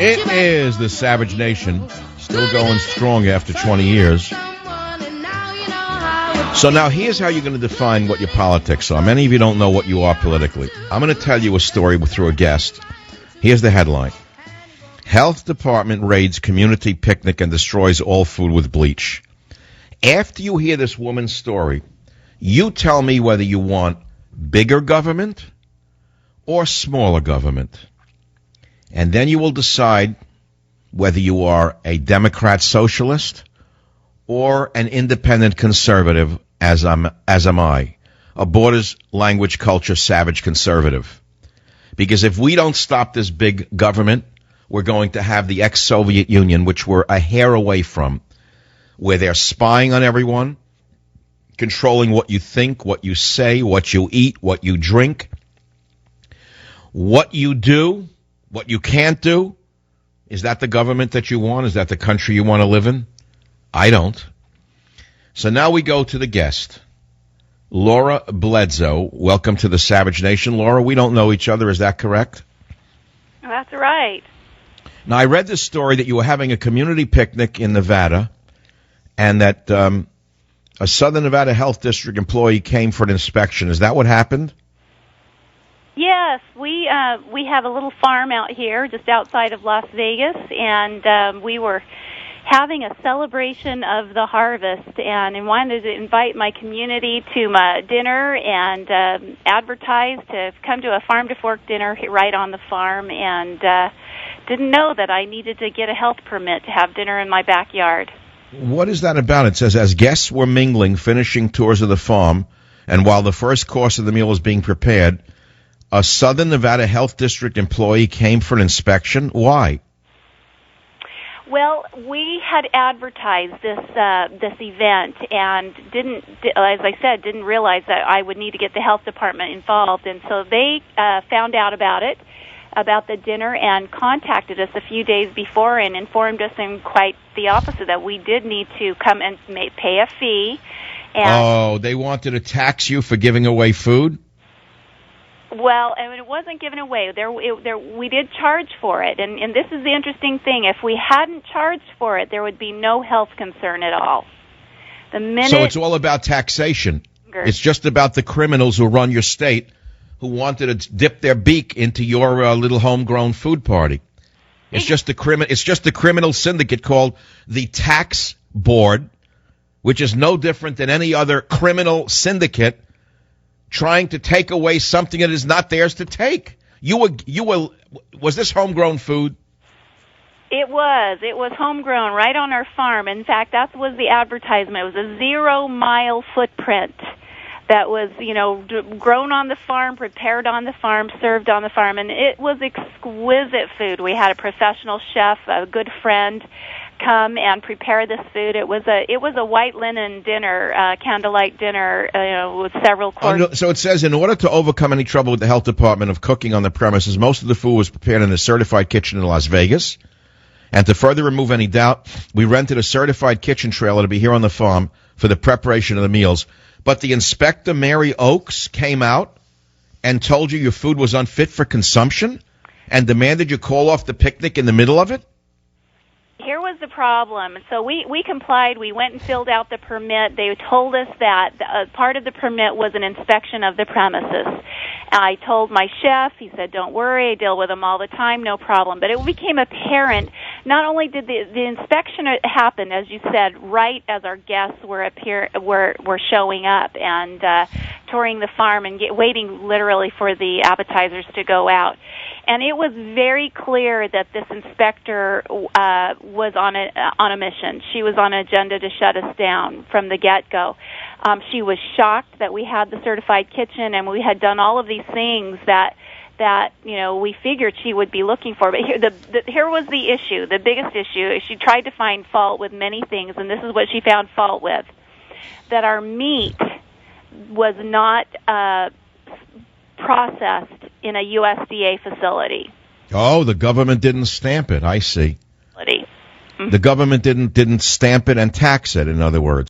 It is the Savage Nation, still going strong after 20 years. So now here's how you're going to define what your politics are. Many of you don't know what you are politically. I'm going to tell you a story through a guest. Here's the headline. Health Department raids community picnic and destroys all food with bleach. After you hear this woman's story, you tell me whether you want bigger government or smaller government. And then you will decide whether you are a Democrat socialist or an independent conservative, as am I, a borders, language, culture, savage conservative. Because if we don't stop this big government, we're going to have the ex-Soviet Union, which we're a hair away from, where they're spying on everyone, controlling what you think, what you say, what you eat, what you drink, what you do, what you can't do. Is that the government that you want? Is that the country you want to live in? I don't. So now we go to the guest, Laura Bledsoe. Welcome to the Savage Nation. Laura, we don't know each other. Is that correct? That's right. Now, I read this story that you were having a community picnic in Nevada and that a Southern Nevada Health District employee came for an inspection. Is that what happened? Yes, we have a little farm out here just outside of Las Vegas, and we were having a celebration of the harvest, and I wanted to invite my community to my dinner and advertise to come to a farm-to-fork dinner right on the farm, and didn't know that I needed to get a health permit to have dinner in my backyard. What is that about? It says, as guests were mingling, finishing tours of the farm, and while the first course of the meal was being prepared, a Southern Nevada Health District employee came for an inspection. Why? Well, we had advertised this event and didn't, as I said, didn't realize that I would need to get the health department involved, and so they found out about it, about the dinner, and contacted us a few days before and informed us in quite the opposite, that we did need to come and pay a fee. And they wanted to tax you for giving away food? Well, I mean, it wasn't given away. We did charge for it, and this is the interesting thing. If we hadn't charged for it, there would be no health concern at all. So it's all about taxation. It's just about the criminals who run your state who wanted to dip their beak into your little homegrown food party. It's just a criminal syndicate called the Tax Board, which is no different than any other criminal syndicate trying to take away something that is not theirs to take. Was this homegrown food? It was homegrown right on our farm. In fact, that was the advertisement. It was a 0-mile footprint that was, grown on the farm, prepared on the farm, served on the farm, and it was exquisite food. We had a professional chef, a good friend, come and prepare this food. It was a white linen dinner, candlelight dinner, with several courses. So it says, in order to overcome any trouble with the health department of cooking on the premises, most of the food was prepared in a certified kitchen in Las Vegas. And to further remove any doubt, we rented a certified kitchen trailer to be here on the farm for the preparation of the meals. But the inspector, Mary Oakes, came out and told you your food was unfit for consumption and demanded you call off the picnic in the middle of it? Here was the problem. So we complied. We went and filled out the permit. They told us that part of the permit was an inspection of the premises. I told my chef. He said, don't worry, I deal with them all the time, no problem. But it became apparent, not only did the inspection happen, as you said, right as our guests were showing up and touring the farm and waiting literally for the appetizers to go out. And it was very clear that this inspector was on a mission. She was on an agenda to shut us down from the get-go. She was shocked that we had the certified kitchen and we had done all of these things that we figured she would be looking for. But here was the issue, the biggest issue. She tried to find fault with many things, and this is what she found fault with: that our meat was not processed in a USDA facility. Oh, the government didn't stamp it. I see. Mm-hmm. The government didn't stamp it and tax it, in other words.